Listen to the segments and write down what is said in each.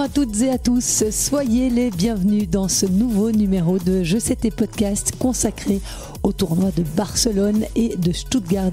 à toutes et à tous, soyez les bienvenus dans ce nouveau numéro de Je sais tes podcasts consacré au tournoi de Barcelone et de Stuttgart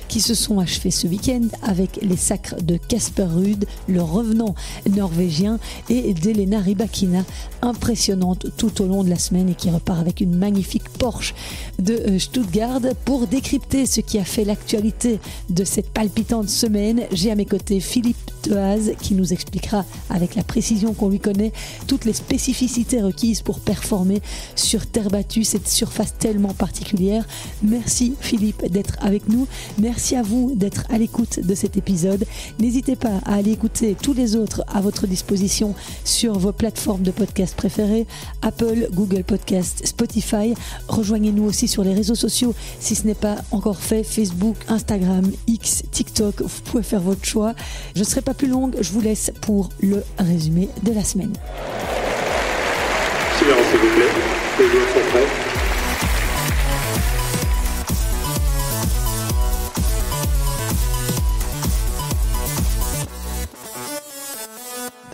qui se sont achevés ce week-end avec les sacres de Casper Ruud, le revenant norvégien, et d'Elena Rybakina, impressionnante tout au long de la semaine et qui repart avec une magnifique Porsche de Stuttgart. Pour décrypter ce qui a fait l'actualité de cette palpitante semaine, j'ai à mes côtés Philippe Theuaz qui nous expliquera avec la précision qu'on lui connaît toutes les spécificités requises pour performer sur terre battue, cette surface tellement particulière. Merci Philippe d'être avec nous. Merci à vous d'être à l'écoute de cet épisode. N'hésitez pas à aller écouter tous les autres à votre disposition sur vos plateformes de podcast préférées, Apple, Google Podcast, Spotify. Rejoignez-nous aussi sur les réseaux sociaux si ce n'est pas encore fait, Facebook, Instagram, X, TikTok. Vous pouvez faire votre choix. Je ne serai pas plus longue, je vous laisse pour le résumé de la semaine. Silence s'il vous plaît, les joueurs sont prêts.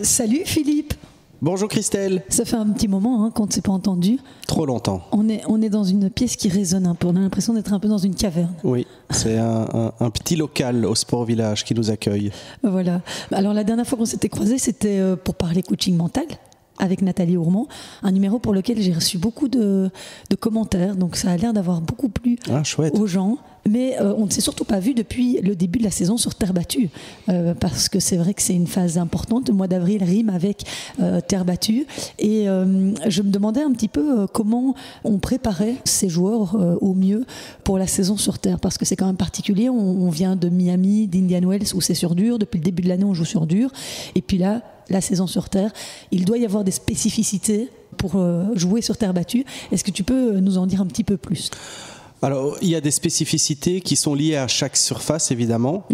Salut Philippe. Bonjour Christelle. Ça fait un petit moment qu'on ne s'est pas entendu. Trop longtemps. On est dans une pièce qui résonne un peu. On a l'impression d'être un peu dans une caverne. Oui, c'est un petit local au Sport Village qui nous accueille. Voilà. Alors la dernière fois qu'on s'était croisés, c'était pour parler coaching mental avec Nathalie Ourmand, un numéro pour lequel j'ai reçu beaucoup de commentaires, donc ça a l'air d'avoir beaucoup plu aux gens. Mais on ne s'est surtout pas vu depuis le début de la saison sur terre battue, parce que c'est vrai que c'est une phase importante. Le mois d'avril rime avec terre battue, et je me demandais un petit peu comment on préparait ces joueurs au mieux pour la saison sur terre, parce que c'est quand même particulier. On vient de Miami, d'Indian Wells où c'est sur dur. Depuis le début de l'année, on joue sur dur, et puis là, la saison sur terre, il doit y avoir des spécificités pour jouer sur terre battue. Est-ce que tu peux nous en dire un petit peu plus ? Alors, il y a des spécificités qui sont liées à chaque surface, évidemment.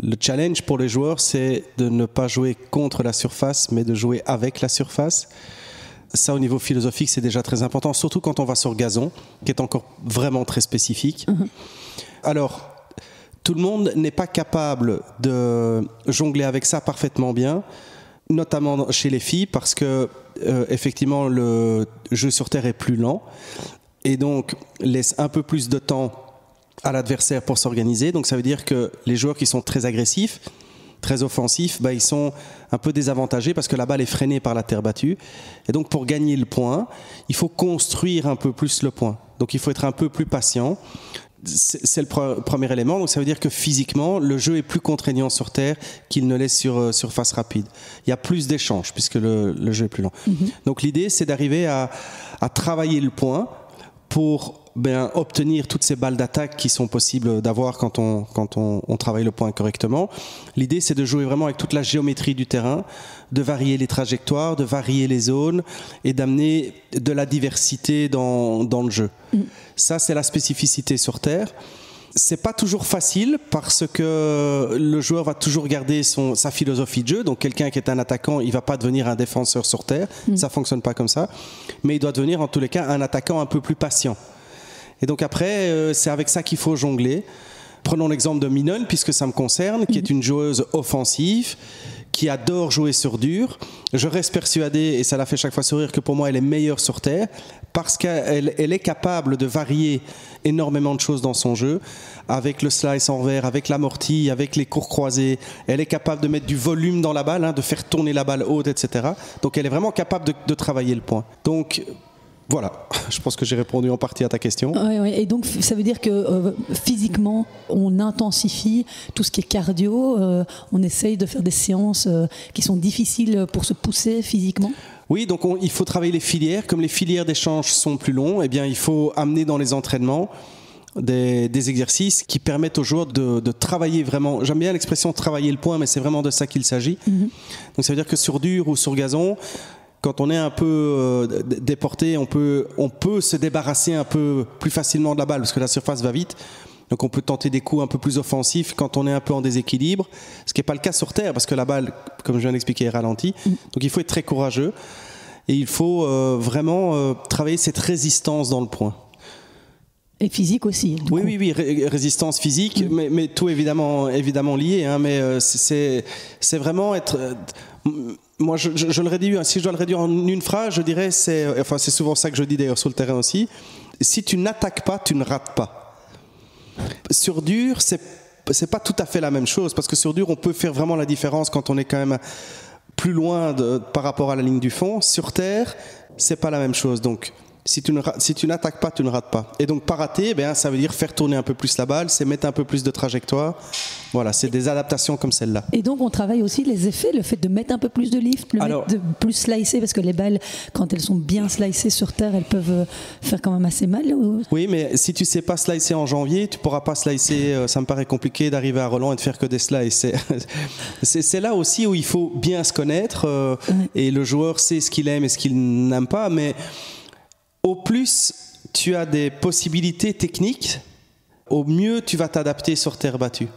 Le challenge pour les joueurs, c'est de ne pas jouer contre la surface, mais de jouer avec la surface. Ça, au niveau philosophique, c'est déjà très important, surtout quand on va sur gazon, qui est encore vraiment très spécifique. Alors, tout le monde n'est pas capable de jongler avec ça parfaitement bien, notamment chez les filles, parce que effectivement, le jeu sur terre est plus lent. Et donc laisse un peu plus de temps à l'adversaire pour s'organiser. Donc ça veut dire que les joueurs qui sont très agressifs, très offensifs, ils sont un peu désavantagés parce que la balle est freinée par la terre battue. Et donc pour gagner le point, il faut construire un peu plus le point. Donc il faut être un peu plus patient. C'est le premier élément. Donc ça veut dire que physiquement, le jeu est plus contraignant sur terre qu'il ne l'est sur surface rapide. Il y a plus d'échanges puisque le jeu est plus lent. Donc l'idée, c'est d'arriver à travailler le point pour obtenir toutes ces balles d'attaque qui sont possibles d'avoir quand on travaille le point correctement. L'idée, c'est de jouer vraiment avec toute la géométrie du terrain, de varier les trajectoires, de varier les zones et d'amener de la diversité dans le jeu. Ça, c'est la spécificité sur terre. C'est pas toujours facile parce que le joueur va toujours garder sa philosophie de jeu. Donc quelqu'un qui est un attaquant, il va pas devenir un défenseur sur terre. Ça fonctionne pas comme ça. Mais il doit devenir en tous les cas un attaquant un peu plus patient. Et donc après, c'est avec ça qu'il faut jongler. Prenons l'exemple de Minen, puisque ça me concerne, qui est une joueuse offensive, qui adore jouer sur dur. Je reste persuadé, et ça la fait chaque fois sourire, que pour moi, elle est meilleure sur terre, parce qu'elle est capable de varier énormément de choses dans son jeu, avec le slice en revers, avec l'amorti, avec les cours croisés. Elle est capable de mettre du volume dans la balle, de faire tourner la balle haute, etc. Donc elle est vraiment capable de travailler le point. Donc voilà, je pense que j'ai répondu en partie à ta question. Oui. Et donc ça veut dire que physiquement, on intensifie tout ce qui est cardio, on essaye de faire des séances qui sont difficiles pour se pousser physiquement. Oui, donc il faut travailler les filières. Comme les filières d'échange sont plus longs, il faut amener dans les entraînements des exercices qui permettent aux joueurs de travailler vraiment. J'aime bien l'expression travailler le point, mais c'est vraiment de ça qu'il s'agit. Donc ça veut dire que sur dur ou sur gazon, quand on est un peu déporté, on peut se débarrasser un peu plus facilement de la balle parce que la surface va vite. Donc on peut tenter des coups un peu plus offensifs quand on est un peu en déséquilibre, ce qui n'est pas le cas sur terre parce que la balle, comme je viens d'expliquer, est ralentie. Donc il faut être très courageux et il faut vraiment travailler cette résistance dans le point. Et physique aussi. Oui, résistance physique, mais tout évidemment lié. Mais c'est vraiment être... Moi, je le réduis. Si je dois le réduire en une phrase, je dirais, c'est souvent ça que je dis d'ailleurs sur le terrain aussi. Si tu n'attaques pas, tu ne rates pas. Sur dur, c'est pas tout à fait la même chose, parce que sur dur, on peut faire vraiment la différence quand on est quand même plus loin par rapport à la ligne du fond. Sur terre, c'est pas la même chose. Donc, si tu n'attaques pas, tu ne rates pas. Et donc, pas rater, ça veut dire faire tourner un peu plus la balle, c'est mettre un peu plus de trajectoire. Voilà, c'est des adaptations comme celle-là. Et donc, on travaille aussi les effets, le fait de mettre un peu plus de lift, mettre de plus slicer, parce que les balles, quand elles sont bien slicées sur terre, elles peuvent faire quand même assez mal. Oui, mais si tu sais pas slicer en janvier, tu pourras pas slicer. Ça me paraît compliqué d'arriver à Roland et de faire que des slices. C'est là aussi où il faut bien se connaître, et le joueur sait ce qu'il aime et ce qu'il n'aime pas, mais au plus tu as des possibilités techniques, au mieux tu vas t'adapter sur terre battue.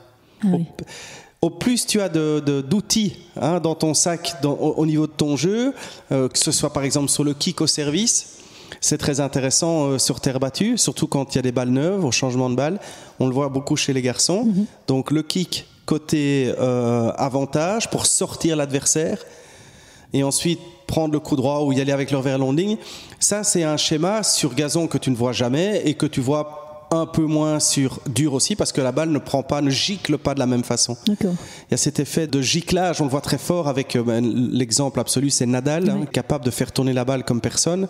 Oui. Au plus tu as d'outils dans ton sac, au niveau de ton jeu, que ce soit par exemple sur le kick au service, c'est très intéressant sur terre battue, surtout quand il y a des balles neuves, au changement de balle. On le voit beaucoup chez les garçons. Mm-hmm. Donc le kick côté avantage pour sortir l'adversaire, et ensuite prendre le coup droit ou y aller avec le revers landing. Ça, c'est un schéma sur gazon que tu ne vois jamais et que tu vois un peu moins sur dur aussi, parce que la balle ne gicle pas de la même façon. D'accord. Il y a cet effet de giclage, on le voit très fort avec l'exemple absolu, c'est Nadal, capable de faire tourner la balle comme personne.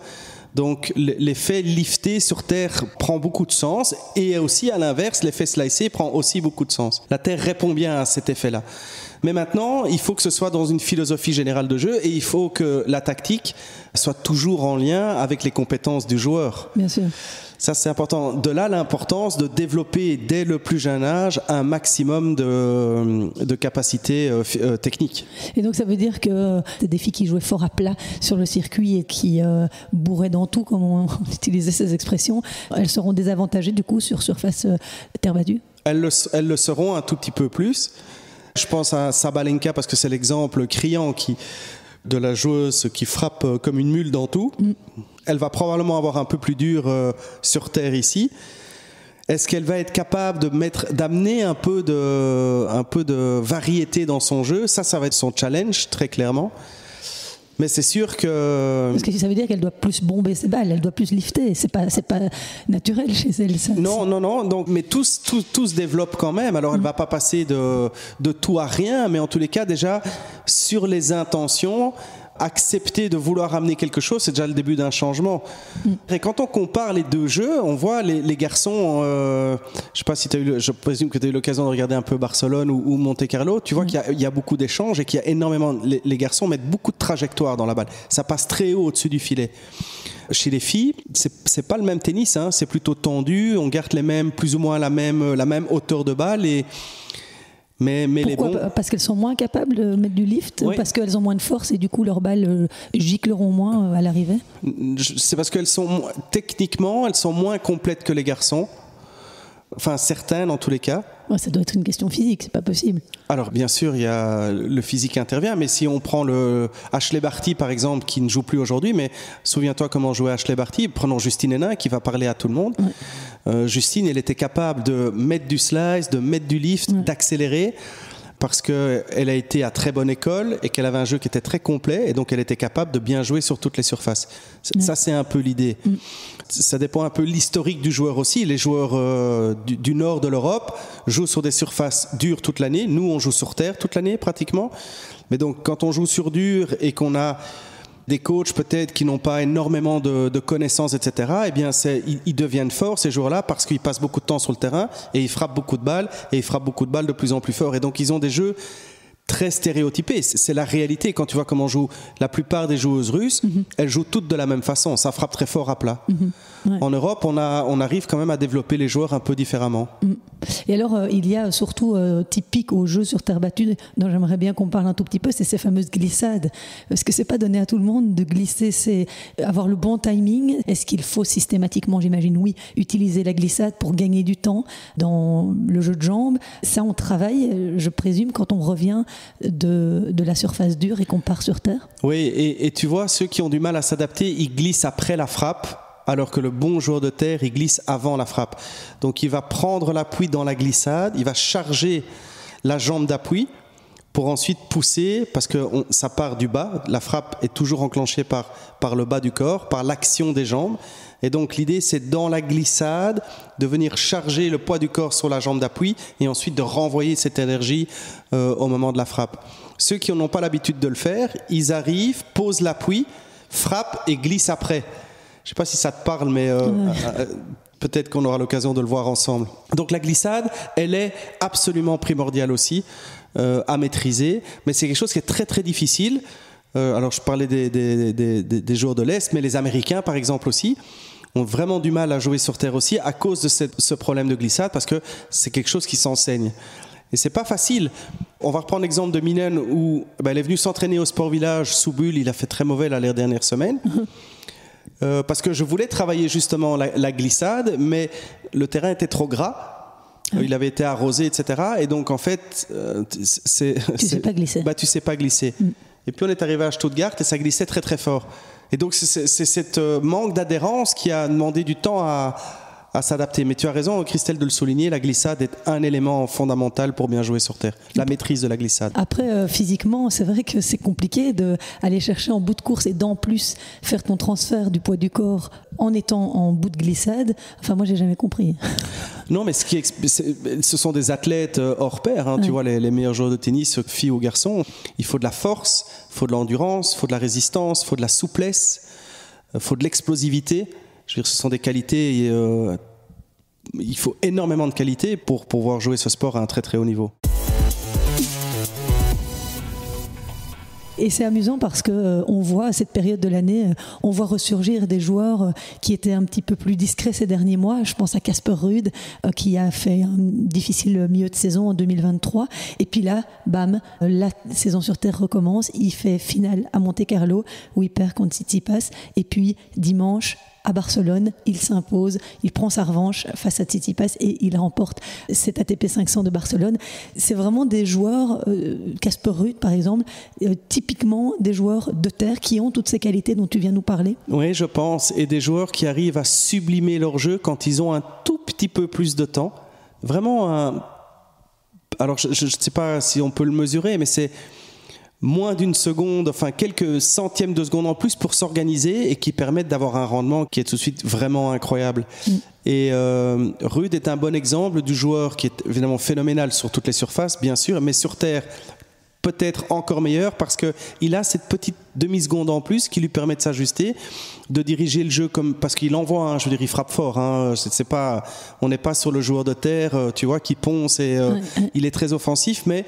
Donc l'effet lifté sur terre prend beaucoup de sens, et aussi à l'inverse, l'effet slicé prend aussi beaucoup de sens. La terre répond bien à cet effet-là. Mais maintenant, il faut que ce soit dans une philosophie générale de jeu, et il faut que la tactique soit toujours en lien avec les compétences du joueur. Bien sûr. Ça, c'est important. De là, l'importance de développer dès le plus jeune âge un maximum de capacités techniques. Et donc, ça veut dire que des filles qui jouaient fort à plat sur le circuit et qui bourraient dans tout, comme on utilisait ces expressions, elles seront désavantagées du coup sur surface terre battue ? Elles le seront un tout petit peu plus. Je pense à Sabalenka parce que c'est l'exemple criant de la joueuse qui frappe comme une mule dans tout. Elle va probablement avoir un peu plus dur sur terre ici. Est-ce qu'elle va être capable d'amener un peu de variété dans son jeu ? Ça va être son challenge, très clairement. Mais c'est sûr que... Parce que ça veut dire qu'elle doit plus bomber ses balles, elle doit plus lifter. C'est pas naturel chez elle. Ça. Non. Donc, mais tout se développe quand même. Alors, elle va pas passer de tout à rien, mais en tous les cas, déjà, sur les intentions, accepter de vouloir amener quelque chose, c'est déjà le début d'un changement. Et quand on compare les deux jeux, on voit les garçons, je sais pas si je présume que tu as eu l'occasion de regarder un peu Barcelone ou Monte Carlo, tu vois qu'il y a beaucoup d'échanges et qu'il y a énormément, les garçons mettent beaucoup de trajectoire dans la balle. Ça passe très haut au-dessus du filet. Chez les filles, c'est pas le même tennis, c'est plutôt tendu, on garde plus ou moins la même hauteur de balle Mais pourquoi ? Parce qu'elles sont moins capables de mettre du lift, ou parce qu'elles ont moins de force et du coup leurs balles gicleront moins à l'arrivée ? C'est parce qu'elles sont techniquement, elles sont moins complètes que les garçons. Enfin, certaines en tous les cas. Ouais, ça doit être une question physique, c'est pas possible. Alors bien sûr, il y a le physique qui intervient, mais si on prend le Ashley Barty par exemple, qui ne joue plus aujourd'hui, mais souviens-toi comment jouait Ashley Barty. Prenons Justine Hénin qui va parler à tout le monde. Ouais. Justine, elle était capable de mettre du slice, de mettre du lift, d'accélérer, parce qu'elle a été à très bonne école et qu'elle avait un jeu qui était très complet, et donc elle était capable de bien jouer sur toutes les surfaces. Ça, c'est un peu l'idée. Ça dépend un peu de l'historique du joueur aussi. Les joueurs du nord de l'Europe jouent sur des surfaces dures toute l'année. Nous, on joue sur terre toute l'année pratiquement. Mais donc, quand on joue sur dur et qu'on a des coachs peut-être qui n'ont pas énormément de connaissances, etc., eh bien, ils deviennent forts, ces joueurs-là, parce qu'ils passent beaucoup de temps sur le terrain et ils frappent beaucoup de balles, et ils frappent beaucoup de balles de plus en plus fort. Et donc, ils ont des jeux très stéréotypés. C'est la réalité. Quand tu vois comment jouent la plupart des joueuses russes, elles jouent toutes de la même façon. Ça frappe très fort à plat. En Europe, on arrive quand même à développer les joueurs un peu différemment. Et alors, il y a surtout typique au jeu sur terre battue, dont j'aimerais bien qu'on parle un tout petit peu, c'est ces fameuses glissades. Parce que c'est pas donné à tout le monde de glisser, c'est avoir le bon timing. Est-ce qu'il faut systématiquement, j'imagine, oui, utiliser la glissade pour gagner du temps dans le jeu de jambes ? Ça, on travaille, je présume, quand on revient de la surface dure et qu'on part sur terre. Oui, et tu vois, ceux qui ont du mal à s'adapter, ils glissent après la frappe, alors que le bon joueur de terre, il glisse avant la frappe. Donc il va prendre l'appui dans la glissade, il va charger la jambe d'appui pour ensuite pousser, parce que ça part du bas, la frappe est toujours enclenchée par le bas du corps, par l'action des jambes. Et donc l'idée, c'est dans la glissade de venir charger le poids du corps sur la jambe d'appui et ensuite de renvoyer cette énergie au moment de la frappe. Ceux qui n'ont pas l'habitude de le faire, ils arrivent, posent l'appui, frappent et glissent après. Je ne sais pas si ça te parle, mais peut-être qu'on aura l'occasion de le voir ensemble. Donc la glissade, elle est absolument primordiale aussi à maîtriser, mais c'est quelque chose qui est très très difficile. Alors je parlais des joueurs de l'Est, mais les Américains par exemple aussi ont vraiment du mal à jouer sur terre aussi à cause de ce problème de glissade, parce que c'est quelque chose qui s'enseigne. Et c'est pas facile. On va reprendre l'exemple de Minen où elle est venue s'entraîner au Sport Village sous bulle. Il a fait très mauvais les dernières semaines. Parce que je voulais travailler justement la glissade, mais le terrain était trop gras. Il avait été arrosé, etc. Et donc, en fait, tu sais pas glisser. Tu sais pas glisser. Et puis, on est arrivé à Stuttgart et ça glissait très, très fort. Et donc, c'est cette manque d'adhérence qui a demandé du temps à s'adapter. Mais tu as raison, Christelle, de le souligner, la glissade est un élément fondamental pour bien jouer sur terre. La maîtrise de la glissade. Après, physiquement, c'est vrai que c'est compliqué d'aller chercher en bout de course et d'en plus faire ton transfert du poids du corps en étant en bout de glissade. Enfin, moi, j'ai jamais compris. Non, mais ce sont des athlètes hors pair. Hein, ouais. Tu vois, les meilleurs joueurs de tennis, filles ou garçons, il faut de la force, il faut de l'endurance, il faut de la résistance, il faut de la souplesse, il faut de l'explosivité. Je veux dire, ce sont des qualités, il faut énormément de qualités pour pouvoir jouer ce sport à un très très haut niveau. Et c'est amusant parce qu'on voit à cette période de l'année, on voit ressurgir des joueurs qui étaient un petit peu plus discrets ces derniers mois. Je pense à Casper Ruud qui a fait un difficile milieu de saison en 2023. Et puis là, bam, la saison sur terre recommence. Il fait finale à Monte-Carlo où il perd contre Tsitsipas. Et puis dimanche, à Barcelone, il s'impose, il prend sa revanche face à Tsitsipas et il remporte cet ATP 500 de Barcelone. C'est vraiment des joueurs, Casper Ruud par exemple, typiquement des joueurs de terre qui ont toutes ces qualités dont tu viens nous parler. Oui, je pense, et des joueurs qui arrivent à sublimer leur jeu quand ils ont un tout petit peu plus de temps. Vraiment, alors je ne sais pas si on peut le mesurer, mais c'est moins d'une seconde, enfin quelques centièmes de seconde en plus pour s'organiser et qui permettent d'avoir un rendement qui est tout de suite vraiment incroyable. Et Ruud est un bon exemple du joueur qui est évidemment phénoménal sur toutes les surfaces, bien sûr, mais sur terre peut-être encore meilleur parce qu'il a cette petite demi-seconde en plus qui lui permet de s'ajuster, de diriger le jeu parce qu'il envoie, je veux dire, il frappe fort. On n'est pas sur le joueur de terre, tu vois, qui ponce et il est très offensif, mais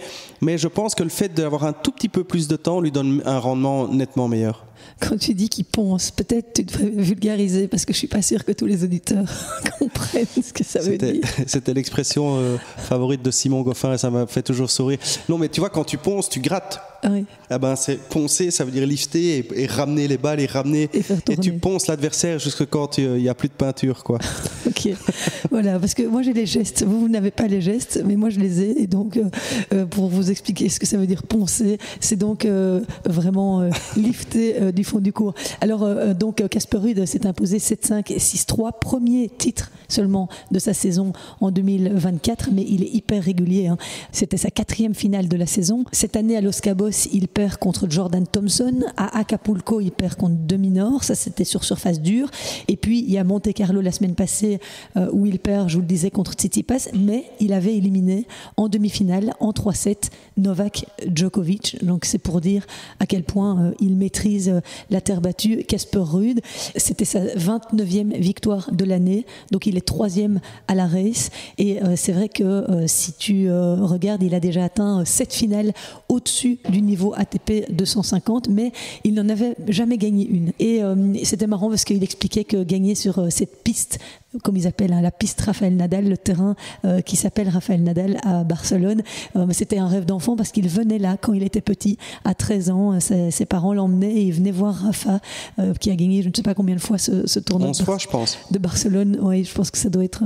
je pense que le fait d'avoir un tout petit peu plus de temps lui donne un rendement nettement meilleur. Quand tu dis qu'il ponce, peut-être tu devrais vulgariser parce que je suis pas sûre que tous les auditeurs comprennent ce que ça veut dire. C'était l'expression favorite de Simon Goffin et ça m'a fait toujours sourire. Non, mais tu vois, quand tu ponces, tu grattes. Oui. Ah ben, c'est poncer, ça veut dire lifter et ramener les balles et ramener. Et tu ponces l'adversaire jusque quand il n'y a plus de peinture, quoi. Ok, voilà, parce que moi j'ai les gestes, vous n'avez pas les gestes, mais moi je les ai. Et donc, pour vous expliquer ce que ça veut dire poncer, c'est donc vraiment lifter du fond du court. Alors, donc, Casper Ruud s'est imposé 7-5 et 6-3, premier titre seulement de sa saison en 2024, mais il est hyper régulier. Hein. C'était sa 4e finale de la saison. Cette année à Los Cabos, il perd contre Jordan Thompson. À Acapulco, il perd contre De Minaur. Ça, c'était sur surface dure. Et puis, il y a Monte-Carlo la semaine passée où il perd, je vous le disais, contre Tsitsipas. Mais il avait éliminé en demi-finale, en 3-7, Novak Djokovic. Donc, c'est pour dire à quel point il maîtrise la terre battue. Casper Ruud, c'était sa 29e victoire de l'année. Donc, il est 3e à la race. Et c'est vrai que si tu regardes, il a déjà atteint 7 finales au-dessus du niveau ATP 250, mais il n'en avait jamais gagné une. Et c'était marrant parce qu'il expliquait que gagner sur cette piste, comme ils appellent la piste Rafael Nadal, le terrain qui s'appelle Rafael Nadal à Barcelone, c'était un rêve d'enfant parce qu'il venait là quand il était petit, à 13 ans, ses parents l'emmenaient et il venait voir Rafa qui a gagné je ne sais pas combien de fois ce tournoi 11 fois, je pense. De Barcelone. Oui, je pense que ça doit être...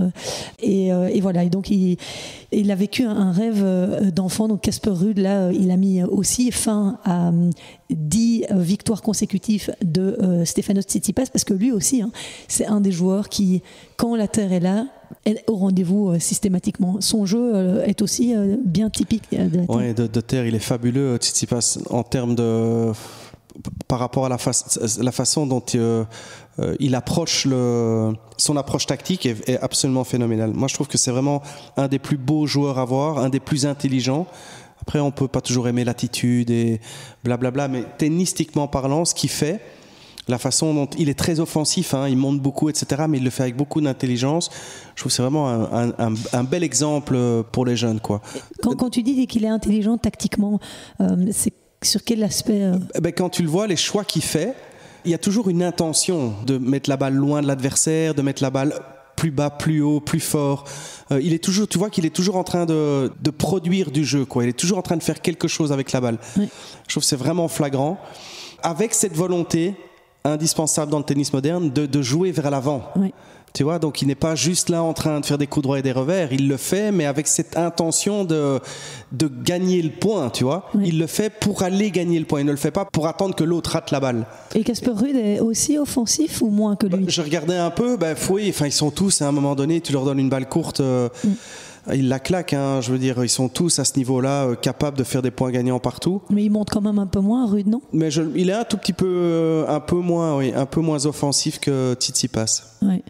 Et voilà, et donc il a vécu un rêve d'enfant. Donc Casper Ruud, là, il a mis aussi fin à 10 victoires consécutives de Stefanos Tsitsipas parce que lui aussi, hein, c'est un des joueurs qui, quand la terre est là, est au rendez-vous systématiquement. Son jeu est aussi bien typique de la terre. Ouais, de terre, il est fabuleux, Tsitsipas, en termes de... par rapport à la façon dont il approche son approche tactique est absolument phénoménale. Moi, je trouve que c'est vraiment un des plus beaux joueurs à voir, un des plus intelligents. Après, on peut pas toujours aimer l'attitude et blablabla, mais tennistiquement parlant, ce qu'il fait, la façon dont il est très offensif, hein, il monte beaucoup, etc., mais il le fait avec beaucoup d'intelligence. Je trouve que c'est vraiment un bel exemple pour les jeunes, quoi. Quand tu dis qu'il est intelligent tactiquement, c'est sur quel aspect Quand tu le vois, les choix qu'il fait, il y a toujours une intention de mettre la balle loin de l'adversaire, de mettre la balle plus bas, plus haut, plus fort. Il est toujours, tu vois qu'il est toujours en train de produire du jeu, quoi. Il est toujours en train de faire quelque chose avec la balle. Oui. Je trouve que c'est vraiment flagrant. Avec cette volonté indispensable dans le tennis moderne de jouer vers l'avant. Oui. Tu vois, donc il n'est pas juste là en train de faire des coups droits et des revers, il le fait, mais avec cette intention de gagner le point, tu vois. Oui. Il le fait pour aller gagner le point, il ne le fait pas pour attendre que l'autre rate la balle. Et Casper Ruud est aussi offensif ou moins que lui ? Je regardais un peu, oui, ils sont tous, à un moment donné, tu leur donnes une balle courte, ils la claquent, hein, je veux dire, ils sont tous à ce niveau-là capables de faire des points gagnants partout. Mais il monte quand même un peu moins, Ruud, non ? Mais il est un tout petit peu, un peu moins offensif que Tsitsipas. Oui.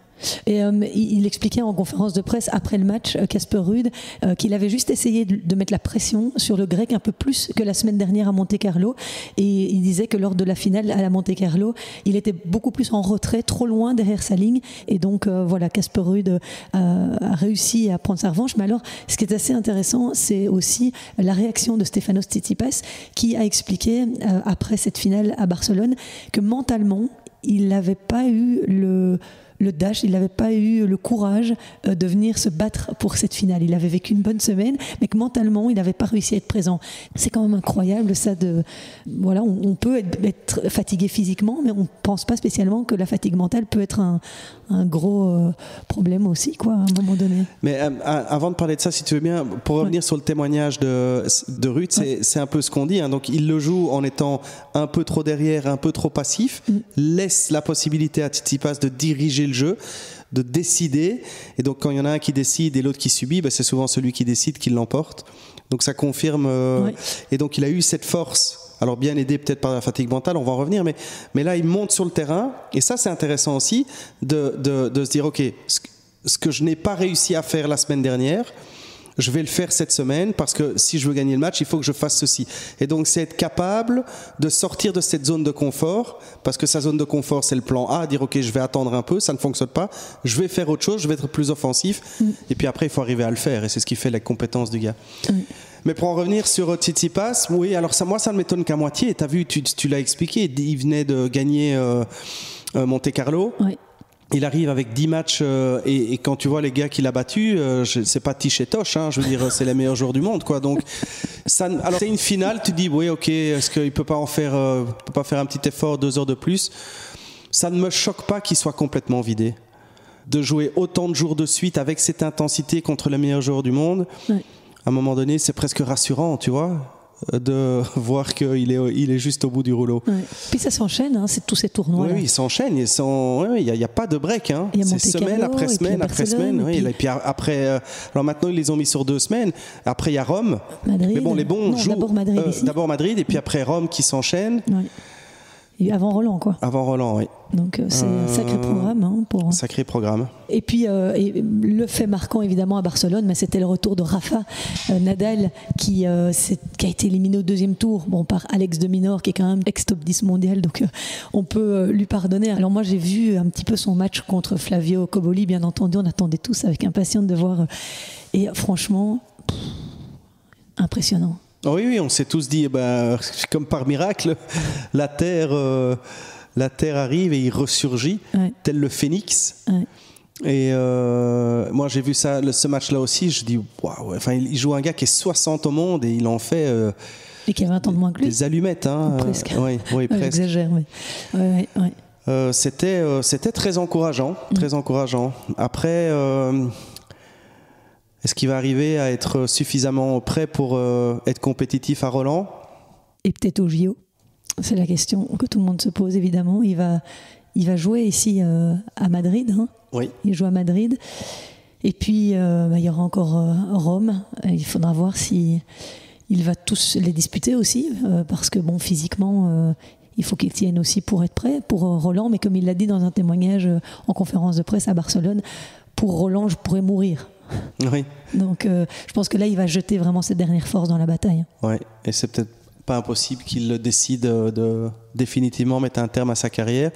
Et il expliquait en conférence de presse après le match, Casper Ruud, qu'il avait juste essayé de mettre la pression sur le grec un peu plus que la semaine dernière à Monte-Carlo, et il disait que lors de la finale à la Monte-Carlo, il était beaucoup plus en retrait, trop loin derrière sa ligne, et donc voilà, Casper Ruud a réussi à prendre sa revanche. Mais alors, ce qui est assez intéressant, c'est aussi la réaction de Stefanos Tsitsipas, qui a expliqué après cette finale à Barcelone que mentalement, il n'avait pas eu le dash, il n'avait pas eu le courage de venir se battre pour cette finale. Il avait vécu une bonne semaine, mais que mentalement, il n'avait pas réussi à être présent. C'est quand même incroyable, ça. Voilà, on peut être fatigué physiquement, mais on ne pense pas spécialement que la fatigue mentale peut être un gros problème aussi, quoi, à un moment donné. Mais avant de parler de ça, si tu veux bien, pour revenir sur le témoignage de Ruud, c'est un peu ce qu'on dit, hein. Donc, il le joue en étant un peu trop derrière, un peu trop passif, laisse la possibilité à Tsitsipas de diriger le jeu, de décider, et donc quand il y en a un qui décide et l'autre qui subit, c'est souvent celui qui décide qui l'emporte. Donc ça confirme et donc il a eu cette force, alors bien aidé peut-être par la fatigue mentale, on va en revenir, mais là il monte sur le terrain, et ça c'est intéressant aussi de se dire ok, ce que je n'ai pas réussi à faire la semaine dernière, je vais le faire cette semaine, parce que si je veux gagner le match, il faut que je fasse ceci. Et donc, c'est être capable de sortir de cette zone de confort, parce que sa zone de confort, c'est le plan A, dire ok, je vais attendre un peu, ça ne fonctionne pas, je vais faire autre chose, je vais être plus offensif, et puis après, il faut arriver à le faire, et c'est ce qui fait la compétence du gars. Mais pour en revenir sur Tsitsipas, oui, alors moi, ça ne m'étonne qu'à moitié. Tu as vu, tu l'as expliqué, il venait de gagner Monte-Carlo. Oui. Il arrive avec 10 matchs et quand tu vois les gars qu'il a battus, c'est pas Tiche et Toche, hein, je veux dire, c'est les meilleurs joueurs du monde, quoi. Donc, alors c'est une finale, tu te dis, oui, ok, est-ce qu'il peut pas faire un petit effort, 2 heures de plus? Ça ne me choque pas qu'il soit complètement vidé. De jouer autant de jours de suite avec cette intensité contre les meilleurs joueurs du monde, à un moment donné, c'est presque rassurant, tu vois, de voir qu'il est juste au bout du rouleau. Ouais. Puis ça s'enchaîne, hein, c'est tous ces tournois. Oui, ils s'enchaînent. Il n'y a pas de break. Hein. C'est semaine après semaine après semaine. Oui, et puis après, alors maintenant, ils les ont mis sur 2 semaines. Après, il y a Rome. Madrid. Mais bon, les bons jouent. D'abord Madrid, et puis après Rome qui s'enchaîne. Oui. Et avant Roland, quoi. Avant Roland, oui. Donc c'est un sacré programme. Hein, Sacré programme. Et puis le fait marquant évidemment à Barcelone, mais c'était le retour de Rafa Nadal qui a été éliminé au 2e tour, par Alex de Minaur qui est quand même ex-top 10 mondial, donc on peut lui pardonner. Alors moi j'ai vu un petit peu son match contre Flavio Cobolli, bien entendu, on attendait tous avec impatience de voir. Et franchement, impressionnant. Oui, on s'est tous dit, comme par miracle, la Terre arrive et il ressurgit, tel le phénix. Et moi, j'ai vu ce match-là aussi, je dis, waouh, il joue un gars qui est 60 au monde et il en fait... et qui a 20 ans de moins que lui. Des allumettes, hein. Presque. Oui, presque. J'exagère, mais... C'était très encourageant, très encourageant. Après... Est-ce qu'il va arriver à être suffisamment prêt pour être compétitif à Roland ? Et peut-être au JO. C'est la question que tout le monde se pose, évidemment. Il va jouer ici à Madrid. Hein. Oui. Il joue à Madrid. Et puis, il y aura encore Rome. Il faudra voir si il va tous les disputer aussi, parce que bon, physiquement, il faut qu'il tienne aussi pour être prêt pour Roland. Mais comme il l'a dit dans un témoignage en conférence de presse à Barcelone, pour Roland, je pourrais mourir. Oui. Donc, je pense que là, il va jeter vraiment ses dernières forces dans la bataille. Ouais. Et c'est peut-être pas impossible qu'il décide de définitivement mettre un terme à sa carrière.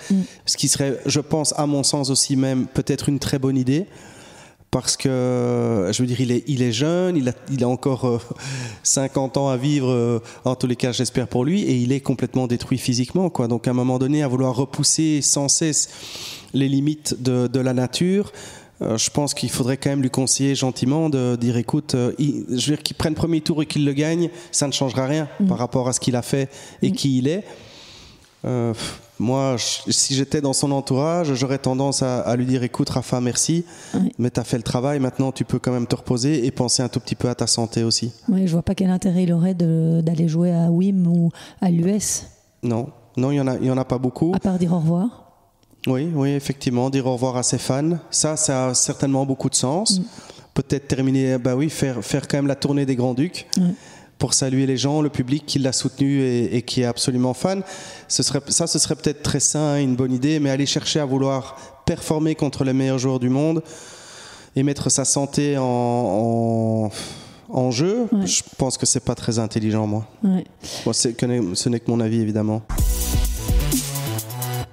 Ce qui serait, je pense, à mon sens aussi même, peut-être une très bonne idée. Parce que, je veux dire, il est jeune, il a encore 50 ans à vivre, en tous les cas, j'espère pour lui, et il est complètement détruit physiquement, quoi. Donc, à un moment donné, à vouloir repousser sans cesse les limites de la nature, je pense qu'il faudrait quand même lui conseiller gentiment de dire, écoute, je veux dire, qu'il prenne premier tour et qu'il le gagne, ça ne changera rien par rapport à ce qu'il a fait et qui il est. Moi, si j'étais dans son entourage, j'aurais tendance à lui dire, écoute Rafa, merci, mais tu as fait le travail, maintenant tu peux quand même te reposer et penser un tout petit peu à ta santé aussi. Oui, je vois pas quel intérêt il aurait d'aller jouer à WIM ou à l'US. Non, il y en a pas beaucoup. À part dire au revoir. Oui, effectivement, dire au revoir à ses fans, ça a certainement beaucoup de sens. Peut-être terminer, faire quand même la tournée des Grands-Ducs. Pour saluer les gens, le public qui l'a soutenu et qui est absolument fan. Ce serait peut-être très sain, une bonne idée, mais aller chercher à vouloir performer contre les meilleurs joueurs du monde et mettre sa santé en jeu, je pense que c'est pas très intelligent, moi. Bon, ce n'est que mon avis, évidemment.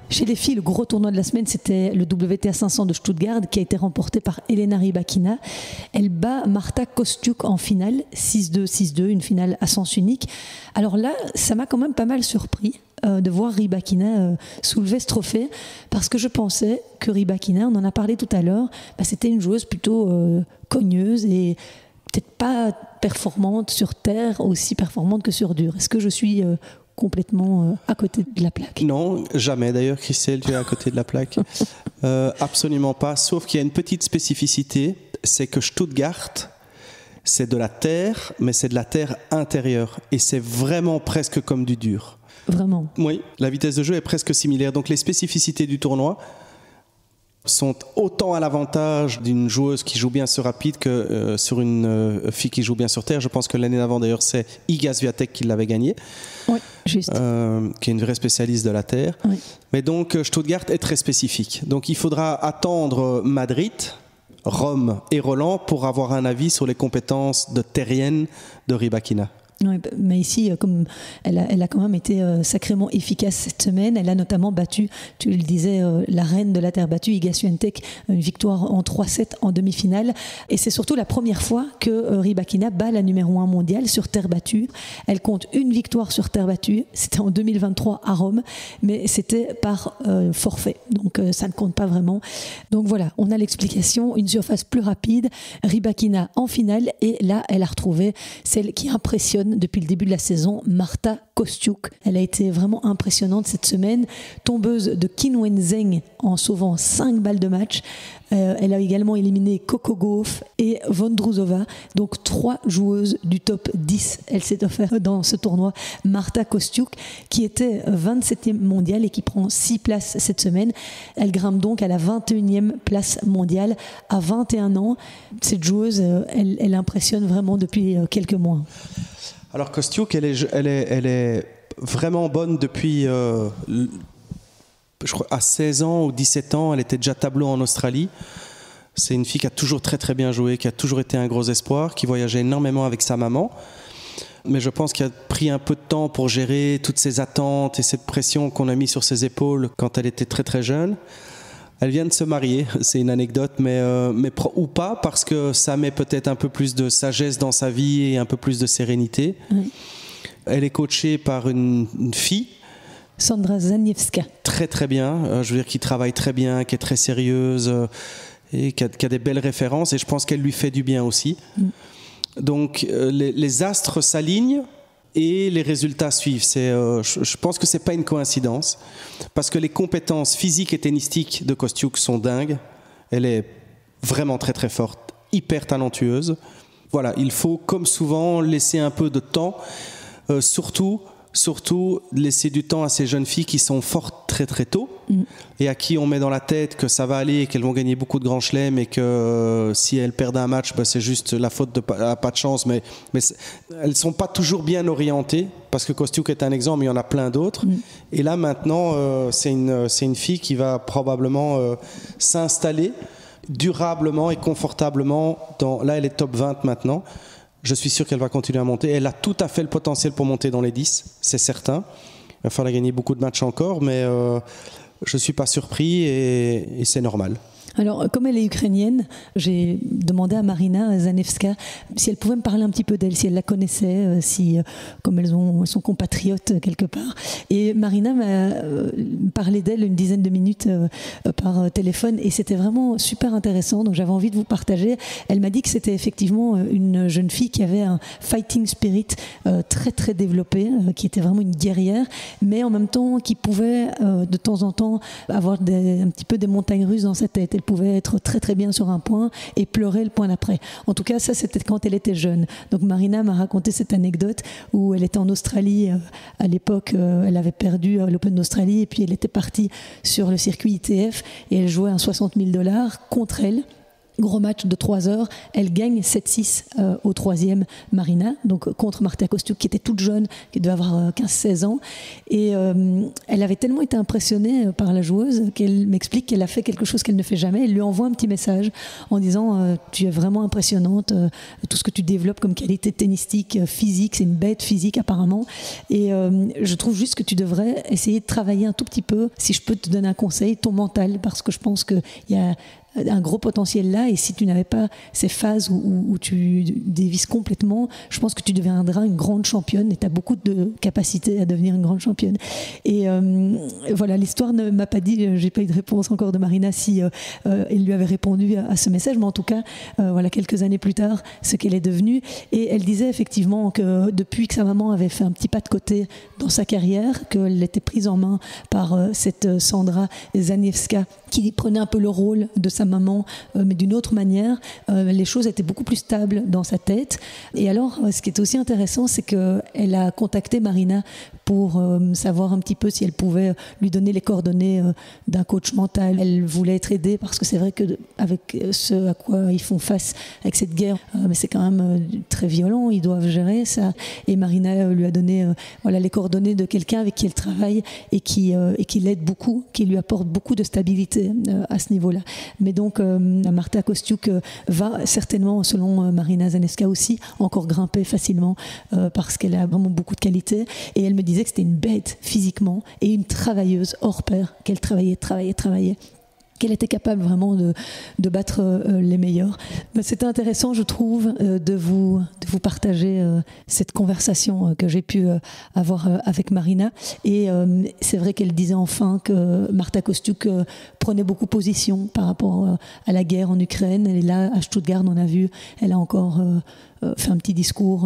Chez les filles, le gros tournoi de la semaine, c'était le WTA 500 de Stuttgart qui a été remporté par Elena Rybakina. Elle bat Marta Kostyuk en finale, 6-2, 6-2, une finale à sens unique. Alors là, ça m'a quand même pas mal surpris de voir Rybakina soulever ce trophée, parce que je pensais que Rybakina, on en a parlé tout à l'heure, c'était une joueuse plutôt cogneuse et peut-être pas performante sur terre, aussi performante que sur dur. Est-ce que je suis complètement à côté de la plaque? Non, jamais d'ailleurs, Christelle, tu es à côté de la plaque. Absolument pas, sauf qu'il y a une petite spécificité, c'est que Stuttgart, c'est de la terre, mais c'est de la terre intérieure. Et c'est vraiment presque comme du dur. Vraiment? Oui, la vitesse de jeu est presque similaire. Donc les spécificités du tournoi sont autant à l'avantage d'une joueuse qui joue bien sur rapide que sur une fille qui joue bien sur terre. Je pense que l'année d'avant, d'ailleurs, c'est Iga Swiatek qui l'avait gagné. Oui, juste. Qui est une vraie spécialiste de la terre. Oui. Mais donc, Stuttgart est très spécifique. Donc, il faudra attendre Madrid, Rome et Roland pour avoir un avis sur les compétences de terrienne de Rybakina. Oui, mais ici, comme elle a quand même été sacrément efficace cette semaine. Elle a notamment battu, tu le disais, la reine de la terre battue, Iga Swiatek, une victoire en 3-7 en demi-finale. Et c'est surtout la première fois que Rybakina bat la numéro 1 mondiale sur terre battue. Elle compte une victoire sur terre battue. C'était en 2023 à Rome, mais c'était par forfait. Donc ça ne compte pas vraiment. Donc voilà, on a l'explication. Une surface plus rapide, Rybakina en finale. Et là, elle a retrouvé celle qui impressionne depuis le début de la saison, Marta Kostyuk. Elle a été vraiment impressionnante cette semaine, tombeuse de Qin Wenzheng en sauvant 5 balles de match. Elle a également éliminé Coco Gauff et Vondrousova, donc 3 joueuses du top 10. Elle s'est offert dans ce tournoi Marta Kostyuk, qui était 27e mondiale et qui prend 6 places cette semaine. Elle grimpe donc à la 21e place mondiale à 21 ans. Cette joueuse, elle impressionne vraiment depuis quelques mois. Alors Kostyuk, elle est vraiment bonne depuis, je crois, à 16 ans ou 17 ans. Elle était déjà tableau en Australie. C'est une fille qui a toujours très très bien joué, qui a toujours été un gros espoir, qui voyageait énormément avec sa maman. Mais je pense qu'il a pris un peu de temps pour gérer toutes ces attentes et cette pression qu'on a mis sur ses épaules quand elle était très très jeune. Elle vient de se marier, c'est une anecdote, mais ou pas, parce que ça met peut-être un peu plus de sagesse dans sa vie et un peu plus de sérénité. Oui. Elle est coachée par une fille. Sandra Zaniewska. Très très bien, je veux dire, qui travaille très bien, qui est très sérieuse et qui a des belles références, et je pense qu'elle lui fait du bien aussi. Donc les astres s'alignent et les résultats suivent. Je pense que c'est pas une coïncidence, parce que les compétences physiques et tennistiques de Kostyuk sont dingues. Elle est vraiment très très forte, hyper talentueuse. Voilà, il faut, comme souvent, laisser un peu de temps, surtout surtout laisser du temps à ces jeunes filles qui sont fortes très très tôt et à qui on met dans la tête que ça va aller et qu'elles vont gagner beaucoup de grands chelems et que si elles perdent un match, c'est juste la faute de pas de chance, mais elles sont pas toujours bien orientées, parce que Kostiuk est un exemple, mais il y en a plein d'autres. Et là maintenant, c'est une fille qui va probablement s'installer durablement et confortablement là elle est top 20 maintenant. Je suis sûr qu'elle va continuer à monter. Elle a tout à fait le potentiel pour monter dans les 10, c'est certain. Il va falloir gagner beaucoup de matchs encore, mais je ne suis pas surpris et c'est normal. Alors, comme elle est ukrainienne, j'ai demandé à Marina Zanevska si elle pouvait me parler un petit peu d'elle, si elle la connaissait, comme elles sont compatriotes quelque part. Et Marina m'a parlé d'elle une dizaine de minutes par téléphone, et c'était vraiment super intéressant. Donc, j'avais envie de vous partager. Elle m'a dit que c'était effectivement une jeune fille qui avait un fighting spirit très très développé, qui était vraiment une guerrière, mais en même temps qui pouvait de temps en temps avoir un petit peu des montagnes russes dans sa tête. Elle pouvait être très très bien sur un point et pleurer le point d'après. En tout cas, ça c'était quand elle était jeune. Donc Marina m'a raconté cette anecdote où elle était en Australie à l'époque, elle avait perdu l'Open d'Australie et puis elle était partie sur le circuit ITF et elle jouait un $60,000 contre elle. Gros match de 3 heures, elle gagne 7-6 au troisième, Marina, donc contre Marta Kostiuk qui était toute jeune, qui devait avoir 15-16 ans, et elle avait tellement été impressionnée par la joueuse qu'elle m'explique qu'elle a fait quelque chose qu'elle ne fait jamais. Elle lui envoie un petit message en disant tu es vraiment impressionnante, tout ce que tu développes comme qualité tennistique, physique, c'est une bête physique apparemment, et je trouve juste que tu devrais essayer de travailler un tout petit peu, si je peux te donner un conseil, ton mental, parce que je pense qu'il y a un gros potentiel là, et si tu n'avais pas ces phases où tu dévisses complètement, je pense que tu deviendras une grande championne, et tu as beaucoup de capacité à devenir une grande championne. Et voilà, l'histoire ne m'a pas dit, j'ai pas eu de réponse encore de Marina si elle lui avait répondu à ce message, mais en tout cas voilà, quelques années plus tard, ce qu'elle est devenue. Et elle disait effectivement que depuis que sa maman avait fait un petit pas de côté dans sa carrière, qu'elle était prise en main par cette Sandra Zaniewska qui prenait un peu le rôle de sa maman, mais d'une autre manière, les choses étaient beaucoup plus stables dans sa tête. Et alors, ce qui est aussi intéressant, c'est qu'elle a contacté Marina pour savoir un petit peu si elle pouvait lui donner les coordonnées d'un coach mental. Elle voulait être aidée parce que c'est vrai qu'avec ce à quoi ils font face avec cette guerre, mais c'est quand même très violent, ils doivent gérer ça. Et Marina lui a donné voilà, les coordonnées de quelqu'un avec qui elle travaille et qui l'aide beaucoup, qui lui apporte beaucoup de stabilité à ce niveau-là. Mais donc, Marta Kostiuk va certainement, selon Marina Zanevska aussi, encore grimper facilement parce qu'elle a vraiment beaucoup de qualités. Et elle me disait que c'était une bête physiquement et une travailleuse hors pair, qu'elle travaillait, qu'elle était capable vraiment de battre les meilleurs. C'était intéressant, je trouve, de vous partager cette conversation que j'ai pu avoir avec Marina. Et c'est vrai qu'elle disait enfin que Marta Kostiuk prenait beaucoup position par rapport à la guerre en Ukraine. Et là, à Stuttgart, on a vu, elle a encore fait un petit discours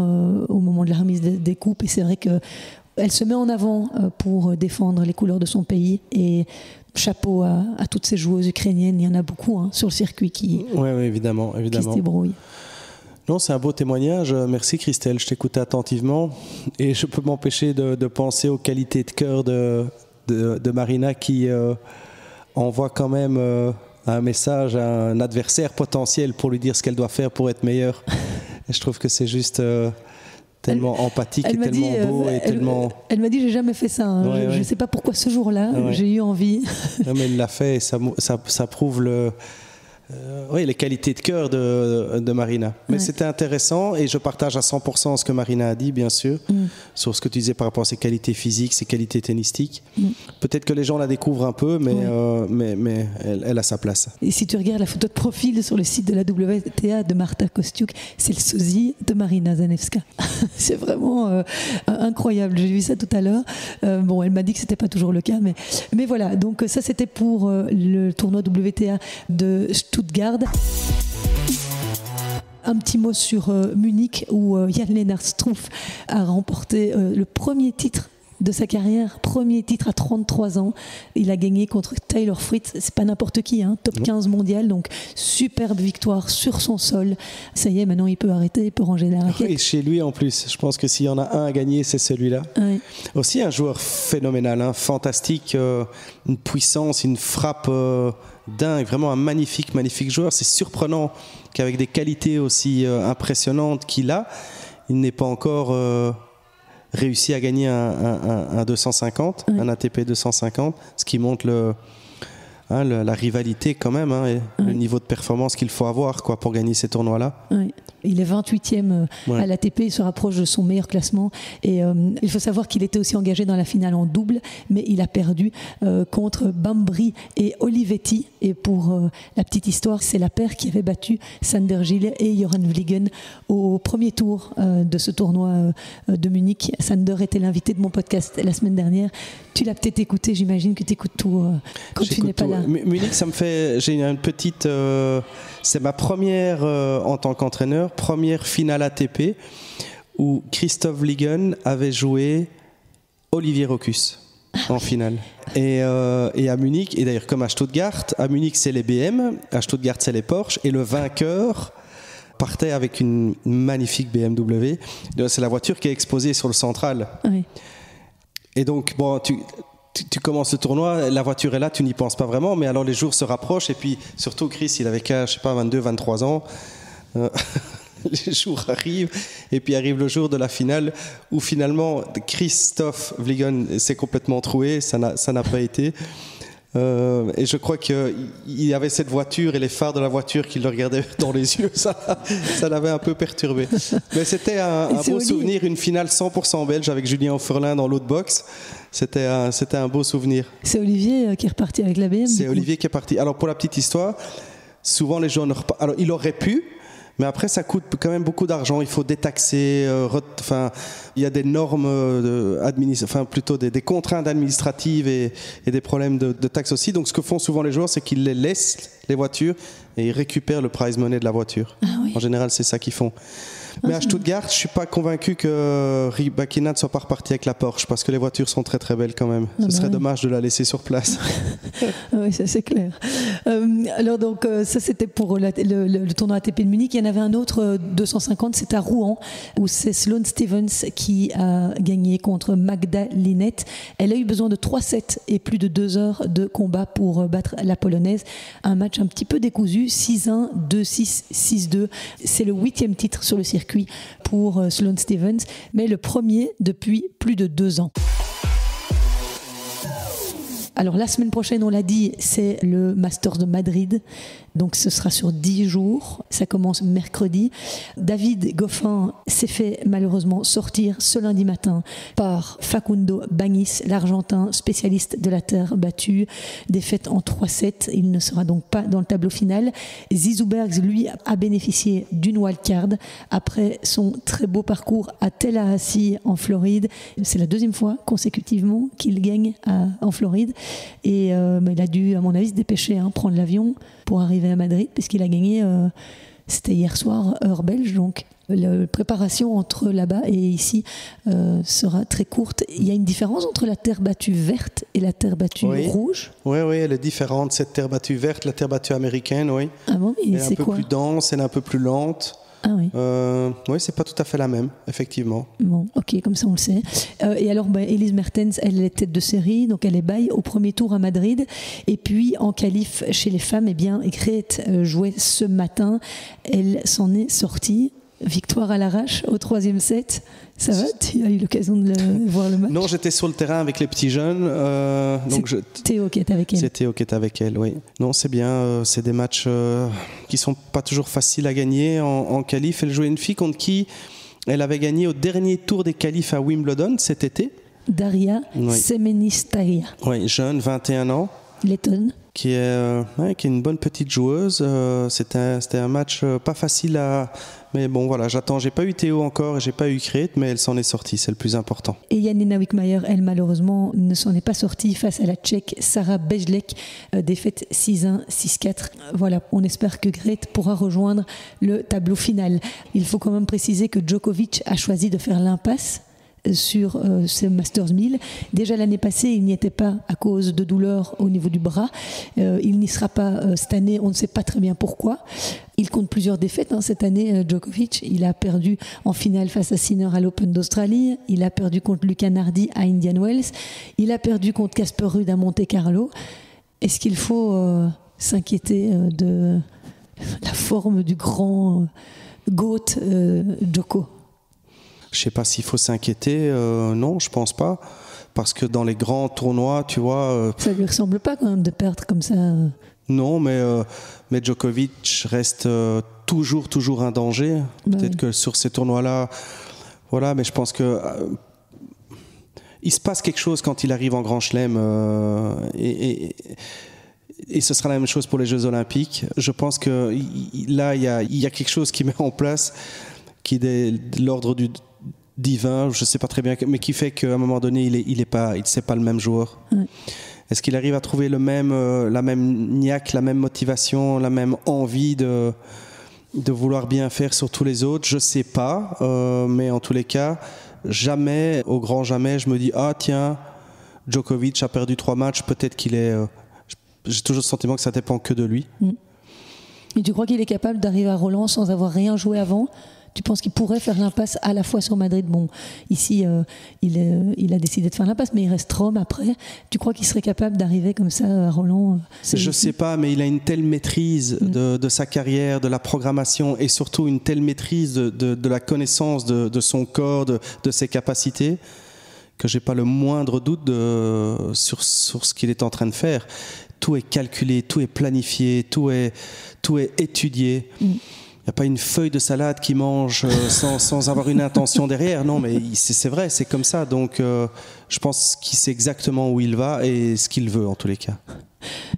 au moment de la remise des coupes. Et c'est vrai qu'elle se met en avant pour défendre les couleurs de son pays. Et chapeau à toutes ces joueuses ukrainiennes, il y en a beaucoup sur le circuit qui évidemment. Qui se débrouillent. Non, c'est un beau témoignage. Merci Christelle, je t'écoutais attentivement et je peux m'empêcher de penser aux qualités de cœur de Marina qui envoie quand même un message à un adversaire potentiel pour lui dire ce qu'elle doit faire pour être meilleure. Et je trouve que c'est juste tellement empathique et tellement beau et tellement... Elle m'a dit, j'ai jamais fait ça. Je ne sais pas pourquoi ce jour-là, j'ai eu envie. Non, mais elle l'a fait et ça prouve les qualités de cœur de Marina. Mais c'était intéressant et je partage à 100% ce que Marina a dit, bien sûr, sur ce que tu disais par rapport à ses qualités physiques, ses qualités tennistiques. Peut-être que les gens la découvrent un peu, mais elle a sa place. Et si tu regardes la photo de profil sur le site de la WTA de Marta Kostiuk, c'est le sosie de Marina Zanevska. C'est vraiment incroyable. J'ai vu ça tout à l'heure. Bon, elle m'a dit que c'était pas toujours le cas, mais voilà. Donc ça, c'était pour le tournoi WTA de Stuttgart. Un petit mot sur Munich où Jan-Lennard Struff a remporté le premier titre de sa carrière, premier titre à 33 ans. Il a gagné contre Tyler Fritz, c'est pas n'importe qui, hein, top 15 mondial, donc superbe victoire sur son sol. Ça y est, maintenant il peut arrêter, il peut ranger la raquette. Et chez lui en plus, je pense que s'il y en a un à gagner, c'est celui-là. Ouais. Aussi un joueur phénoménal, hein, fantastique, une puissance, une frappe dingue, vraiment un magnifique joueur. C'est surprenant qu'avec des qualités aussi impressionnantes qu'il a, il n'ait pas encore réussi à gagner un 250, un ATP 250, ce qui montre la rivalité quand même, hein, et le niveau de performance qu'il faut avoir quoi, pour gagner ces tournois-là. Oui. Il est 28e à l'ATP, il se rapproche de son meilleur classement. Et il faut savoir qu'il était aussi engagé dans la finale en double, mais il a perdu contre Bambry et Olivetti. Et pour la petite histoire, c'est la paire qui avait battu Sander Gilles et Göran Vliegen au premier tour de ce tournoi de Munich. Sander était l'invité de mon podcast la semaine dernière. Tu l'as peut-être écouté, j'imagine que tu écoutes tout quand tu n'es pas là. Munich, ça me fait... J'ai une petite... c'est ma première, en tant qu'entraîneur, première finale ATP où Christophe Vliegen avait joué Olivier Rocus en finale. Et à Munich, et d'ailleurs comme à Stuttgart, à Munich c'est les BM, à Stuttgart c'est les Porsche, et le vainqueur partait avec une magnifique BMW. C'est la voiture qui est exposée sur le central. Oui. Et donc, bon, tu commences le tournoi, la voiture est là, tu n'y penses pas vraiment, mais alors les jours se rapprochent, et puis surtout Chris, il avait qu'à, 22, 23 ans, les jours arrivent, et puis arrive le jour de la finale, où finalement Christophe Vliegen s'est complètement troué, ça n'a pas été. Et je crois qu'il y avait cette voiture et les phares de la voiture qui le regardaient dans les yeux, ça l'avait un peu perturbé. Mais c'était un beau souvenir, une finale 100% belge avec Julien Auferlin dans l'autre box. C'était un beau souvenir. C'est Olivier qui est reparti avec la BM. C'est Olivier qui est parti. Alors pour la petite histoire, souvent les gens alors il aurait pu, mais après ça coûte quand même beaucoup d'argent. Il faut détaxer. Il y a des normes plutôt des contraintes administratives et des problèmes de taxes aussi. Donc ce que font souvent les joueurs, c'est qu'ils les laissent les voitures et ils récupèrent le prize money de la voiture. Ah oui. En général, c'est ça qu'ils font. Mais à Stuttgart, je suis pas convaincu que Rybakina ne soit pas reparti avec la Porsche parce que les voitures sont très très belles quand même. Ce serait dommage de la laisser sur place. Oui, ça c'est clair. Alors donc ça c'était pour le tournoi ATP de Munich. Il y en avait un autre 250, c'est à Rouen où c'est Sloane Stephens qui a gagné contre Magda Linette. Elle a eu besoin de 3 sets et plus de 2 heures de combat pour battre la Polonaise. Un match un petit peu décousu, 6-1, 2-6, 6-2. C'est le 8e titre sur le circuit pour Sloane Stephens, mais le premier depuis plus de 2 ans. Alors la semaine prochaine, on l'a dit, c'est le Masters de Madrid. Donc ce sera sur 10 jours. Ça commence mercredi. David Goffin s'est fait malheureusement sortir ce lundi matin par Facundo Bagnis, l'Argentin spécialiste de la terre battue. Défaite en 3-7. Il ne sera donc pas dans le tableau final. Zizou Bergs, lui, a bénéficié d'une wildcard après son très beau parcours à Tallahassee en Floride. C'est la 2e fois consécutivement qu'il gagne en Floride. Et il a dû, à mon avis, se dépêcher, prendre l'avion pour arriver à Madrid, puisqu'il a gagné, c'était hier soir, heure belge, donc la préparation entre là-bas et ici sera très courte. Il y a une différence entre la terre battue verte et la terre battue rouge ? Oui, elle est différente, cette terre battue verte, la terre battue américaine, oui. Ah bon, elle est un peu plus dense, elle est un peu plus lente. Ah oui. Oui, c'est pas tout à fait la même, effectivement. Bon, ok, comme ça on le sait. Et alors, Elise Mertens, elle est tête de série, donc elle est bye au premier tour à Madrid. Et puis en qualif chez les femmes, eh bien, Grete jouait ce matin. Elle s'en est sortie. Victoire à l'arrache au 3e set. Ça va ? Tu as eu l'occasion de voir le match ? Non, j'étais sur le terrain avec les petits jeunes. Théo qui est avec elle. C'est Théo qui est avec elle, oui. Non, c'est bien. C'est des matchs qui sont pas toujours faciles à gagner en qualif. Elle jouait une fille contre qui elle avait gagné au dernier tour des qualifs à Wimbledon cet été. Daria Semenistaria. Oui, jeune, 21 ans. Lettonne. Qui est une bonne petite joueuse. C'était un match pas facile à... Mais bon, voilà, j'attends. J'ai pas eu Théo encore et j'ai pas eu Grete, mais elle s'en est sortie, c'est le plus important. Et Janina Wickmayer, elle, malheureusement, ne s'en est pas sortie face à la Tchèque Sarah Bejlek, défaite 6-1, 6-4. Voilà, on espère que Grete pourra rejoindre le tableau final. Il faut quand même préciser que Djokovic a choisi de faire l'impasse sur ce Masters 1000. Déjà l'année passée, il n'y était pas à cause de douleurs au niveau du bras. Il n'y sera pas cette année, on ne sait pas très bien pourquoi. Il compte plusieurs défaites cette année, Djokovic. Il a perdu en finale face à Sinner à l'Open d'Australie. Il a perdu contre Luca Nardi à Indian Wells. Il a perdu contre Casper Ruud à Monte-Carlo. Est-ce qu'il faut s'inquiéter de la forme du grand GOAT Djoko? Je ne sais pas s'il faut s'inquiéter. Non, je ne pense pas. Parce que dans les grands tournois, tu vois... ça ne lui ressemble pas quand même de perdre comme ça. Non, mais Djokovic reste toujours un danger. Peut-être que sur ces tournois-là... Voilà, mais je pense que... il se passe quelque chose quand il arrive en Grand Chelem. Et ce sera la même chose pour les Jeux Olympiques. Je pense que là, il y a quelque chose qui met en place qui est de l'ordre du divin, je ne sais pas très bien, mais qui fait qu'à un moment donné, il c'est pas le même joueur. Est-ce qu'il arrive à trouver la même niaque, la même motivation, la même envie de vouloir bien faire sur tous les autres? Je ne sais pas, mais en tous les cas, jamais, au grand jamais, je me dis « Ah tiens, Djokovic a perdu 3 matchs, peut-être qu'il est... J'ai toujours le sentiment que ça ne dépend que de lui. Et tu crois qu'il est capable d'arriver à Roland sans avoir rien joué avant? Tu penses qu'il pourrait faire l'impasse à la fois sur Madrid? Bon, ici, il a décidé de faire l'impasse, mais il reste Rome après. Tu crois qu'il serait capable d'arriver comme ça à Roland? Je ne sais pas, mais il a une telle maîtrise de sa carrière, de la programmation, et surtout une telle maîtrise de la connaissance de son corps, de ses capacités, que je n'ai pas le moindre doute sur ce qu'il est en train de faire. Tout est calculé, tout est planifié, tout est étudié. Il n'y a pas une feuille de salade qui mange sans avoir une intention derrière. Non, mais c'est vrai, c'est comme ça. Donc, je pense qu'il sait exactement où il va et ce qu'il veut, en tous les cas.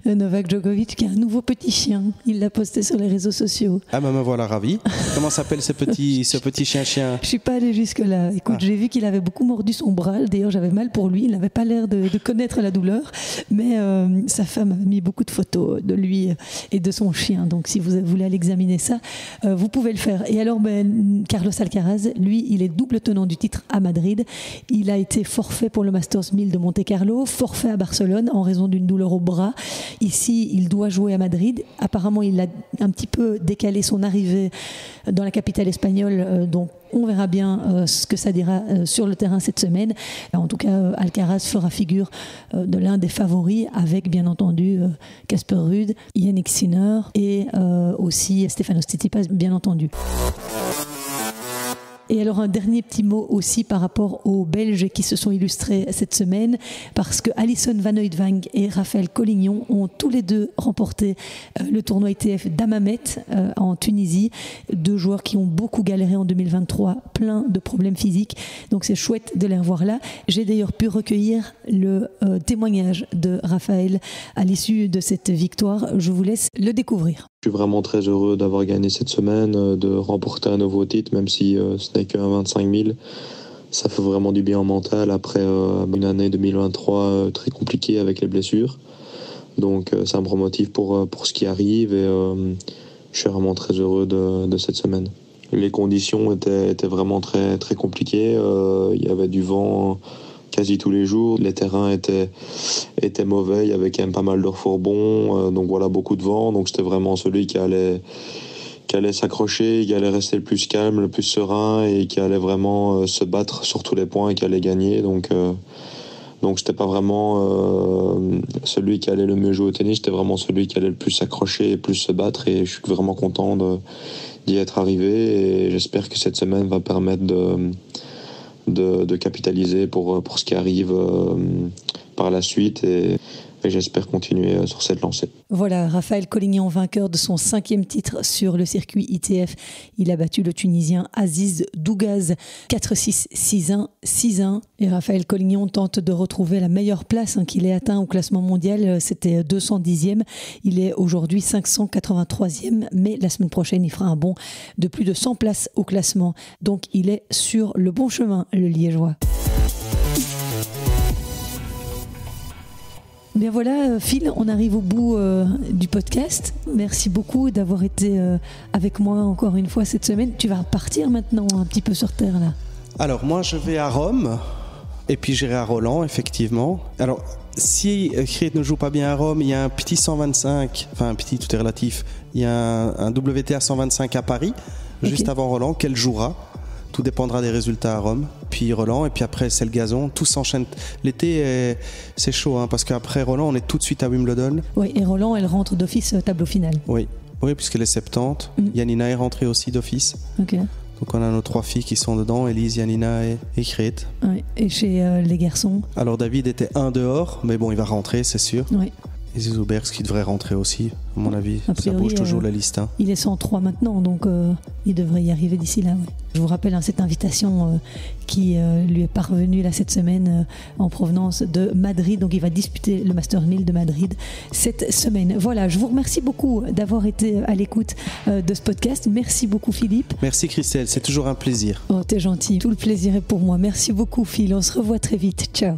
Novak Djokovic qui a un nouveau petit chien. Il l'a posté sur les réseaux sociaux. Ah, me voilà ravi. Comment s'appelle ce petit chien? Je ne suis pas allée jusque-là. Écoute, j'ai vu qu'il avait beaucoup mordu son bras. D'ailleurs, j'avais mal pour lui. Il n'avait pas l'air de connaître la douleur. Mais sa femme a mis beaucoup de photos de lui et de son chien. Donc, si vous voulez aller examiner ça, vous pouvez le faire. Et alors, Carlos Alcaraz, lui, il est double tenant du titre à Madrid. Il a été forfait pour le Masters 1000 de Monte-Carlo, forfait à Barcelone en raison d'une douleur au bras. Ici, il doit jouer à Madrid. Apparemment, il a un petit peu décalé son arrivée dans la capitale espagnole. Donc, on verra bien ce que ça dira sur le terrain cette semaine. En tout cas, Alcaraz fera figure de l'un des favoris avec, bien entendu, Casper Ruud, Yannick Sinner et aussi Stefanos Tsitsipas, bien entendu. Et alors un dernier petit mot aussi par rapport aux Belges qui se sont illustrés cette semaine, parce que Alison Van Uytvanck et Raphaël Collignon ont tous les deux remporté le tournoi ITF d'Hammamet en Tunisie. 2 joueurs qui ont beaucoup galéré en 2023, plein de problèmes physiques, donc c'est chouette de les revoir là. J'ai d'ailleurs pu recueillir le témoignage de Raphaël à l'issue de cette victoire. Je vous laisse le découvrir. Je suis vraiment très heureux d'avoir gagné cette semaine, de remporter un nouveau titre, même si ce n'est qu'un 25 000. Ça fait vraiment du bien au mental après une année 2023 très compliquée avec les blessures. Donc ça me remotive pour ce qui arrive et je suis vraiment très heureux de cette semaine. Les conditions étaient vraiment très, très compliquées. Il y avait du vent quasi tous les jours. Les terrains étaient mauvais, il y avait quand même pas mal de refourbons, donc voilà, beaucoup de vent. Donc j'étais vraiment celui qui allait s'accrocher, qui allait rester le plus calme, le plus serein et qui allait vraiment se battre sur tous les points et qui allait gagner. Donc j'étais pas vraiment celui qui allait le mieux jouer au tennis, j'étais vraiment celui qui allait le plus s'accrocher et plus se battre, et je suis vraiment content d'y être arrivé, et j'espère que cette semaine va permettre de capitaliser pour ce qui arrive par la suite, et j'espère continuer sur cette lancée. Voilà, Raphaël Collignon, vainqueur de son 5e titre sur le circuit ITF. Il a battu le Tunisien Aziz Doughaz 4-6, 6-1, 6-1. Et Raphaël Collignon tente de retrouver la meilleure place qu'il ait atteint au classement mondial. C'était 210e. Il est aujourd'hui 583e, mais la semaine prochaine, il fera un bond de plus de 100 places au classement. Donc, il est sur le bon chemin, le Liégeois. Bien voilà, Phil, on arrive au bout du podcast. Merci beaucoup d'avoir été avec moi encore une fois cette semaine. Tu vas repartir maintenant un petit peu sur Terre là. Alors moi je vais à Rome et puis j'irai à Roland effectivement. Alors si Create ne joue pas bien à Rome, il y a un petit 125, enfin un petit, tout est relatif, il y a un WTA 125 à Paris, juste avant Roland, qu'elle jouera. Tout dépendra des résultats à Rome. Puis Roland, et puis après c'est le gazon. Tout s'enchaîne. L'été, c'est chaud, hein, parce qu'après Roland, on est tout de suite à Wimbledon. Oui, et Roland, elle rentre d'office tableau final. Oui, puisqu'elle est 70. Yanina est rentrée aussi d'office. Ok. Donc on a nos 3 filles qui sont dedans, Elise, Yanina et Create. Oui. Et chez les garçons? Alors David était un dehors, mais bon, il va rentrer, c'est sûr. Oui. Et Zizoubergs qui devrait rentrer aussi, à mon avis. A priori, ça bouge toujours la liste. Hein. Il est 103 maintenant, donc il devrait y arriver d'ici là. Ouais. Je vous rappelle cette invitation qui lui est parvenue là, cette semaine en provenance de Madrid. Donc il va disputer le Master 1000 de Madrid cette semaine. Voilà, je vous remercie beaucoup d'avoir été à l'écoute de ce podcast. Merci beaucoup Philippe. Merci Christelle, c'est toujours un plaisir. Oh, t'es gentil. Tout le plaisir est pour moi. Merci beaucoup Phil. On se revoit très vite. Ciao.